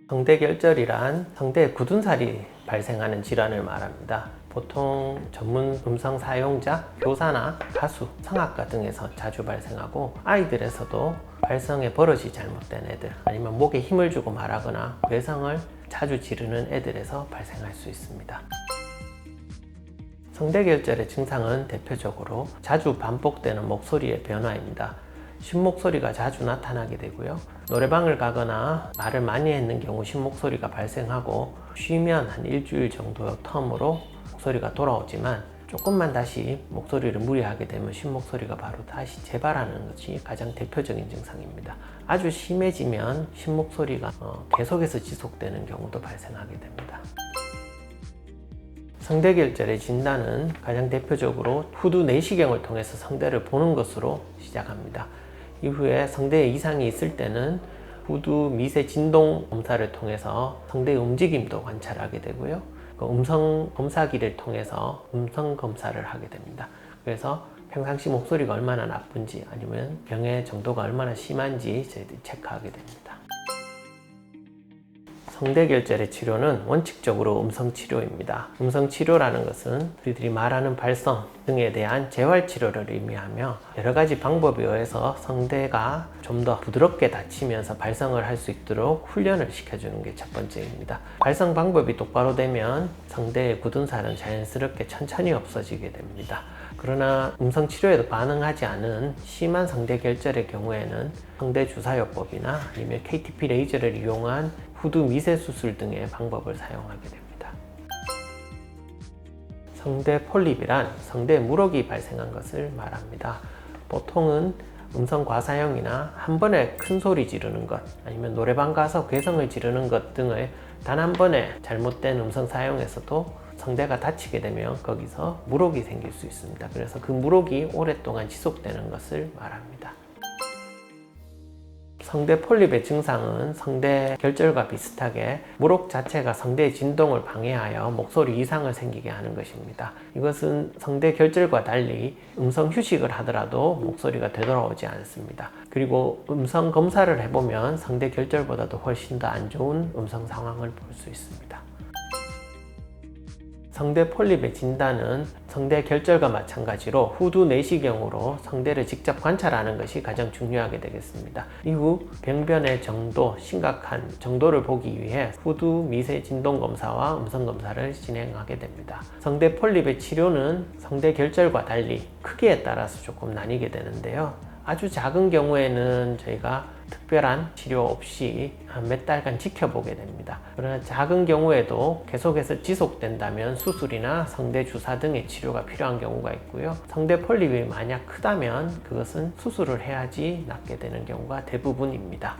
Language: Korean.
성대결절이란 성대에 굳은 살이 발생하는 질환을 말합니다. 보통 전문 음성 사용자, 교사나 가수, 성악가 등에서 자주 발생하고 아이들에서도 발성의 버릇이 잘못된 애들 아니면 목에 힘을 주고 말하거나 괴성을 자주 지르는 애들에서 발생할 수 있습니다. 성대결절의 증상은 대표적으로 자주 반복되는 목소리의 변화입니다. 신목소리가 자주 나타나게 되고요. 노래방을 가거나 말을 많이 했는 경우 신목소리가 발생하고 쉬면 한 일주일 정도 텀으로 목소리가 돌아오지만 조금만 다시 목소리를 무리하게 되면 신목소리가 바로 다시 재발하는 것이 가장 대표적인 증상입니다. 아주 심해지면 신목소리가 계속해서 지속되는 경우도 발생하게 됩니다. 성대결절의 진단은 가장 대표적으로 후두 내시경을 통해서 성대를 보는 것으로 시작합니다. 이후에 성대에 이상이 있을 때는 후두 미세 진동 검사를 통해서 성대의 움직임도 관찰하게 되고요. 음성 검사기를 통해서 음성 검사를 하게 됩니다. 그래서 평상시 목소리가 얼마나 나쁜지 아니면 병의 정도가 얼마나 심한지 저희들이 체크하게 됩니다. 성대결절의 치료는 원칙적으로 음성치료입니다. 음성치료라는 것은 우리들이 말하는 발성 등에 대한 재활치료를 의미하며 여러 가지 방법에 의해서 성대가 좀 더 부드럽게 닫히면서 발성을 할 수 있도록 훈련을 시켜주는 게 첫 번째입니다. 발성 방법이 똑바로 되면 성대의 굳은 살은 자연스럽게 천천히 없어지게 됩니다. 그러나 음성치료에도 반응하지 않은 심한 성대결절의 경우에는 성대주사요법이나 아니면 KTP 레이저를 이용한 후두 미세 수술 등의 방법을 사용하게 됩니다. 성대 폴립이란 성대에 물혹이 발생한 것을 말합니다. 보통은 음성 과사형이나 한 번에 큰 소리 지르는 것 아니면 노래방 가서 괴성을 지르는 것 등을 단 한 번에 잘못된 음성 사용에서도 성대가 다치게 되면 거기서 물혹이 생길 수 있습니다. 그래서 그 물혹이 오랫동안 지속되는 것을 말합니다. 성대 폴립의 증상은 성대 결절과 비슷하게 물혹 자체가 성대의 진동을 방해하여 목소리 이상을 생기게 하는 것입니다. 이것은 성대 결절과 달리 음성 휴식을 하더라도 목소리가 되돌아오지 않습니다. 그리고 음성 검사를 해보면 성대 결절보다도 훨씬 더 안 좋은 음성 상황을 볼 수 있습니다. 성대 폴립의 진단은 성대 결절과 마찬가지로 후두 내시경으로 성대를 직접 관찰하는 것이 가장 중요하게 되겠습니다. 이후 병변의 정도, 심각한 정도를 보기 위해 후두 미세 진동 검사와 음성 검사를 진행하게 됩니다. 성대 폴립의 치료는 성대 결절과 달리 크기에 따라서 조금 나뉘게 되는데요. 아주 작은 경우에는 저희가 특별한 치료 없이 한 몇 달간 지켜보게 됩니다. 그러나 작은 경우에도 계속해서 지속된다면 수술이나 성대 주사 등의 치료가 필요한 경우가 있고요. 성대 폴립이 만약 크다면 그것은 수술을 해야지 낫게 되는 경우가 대부분입니다.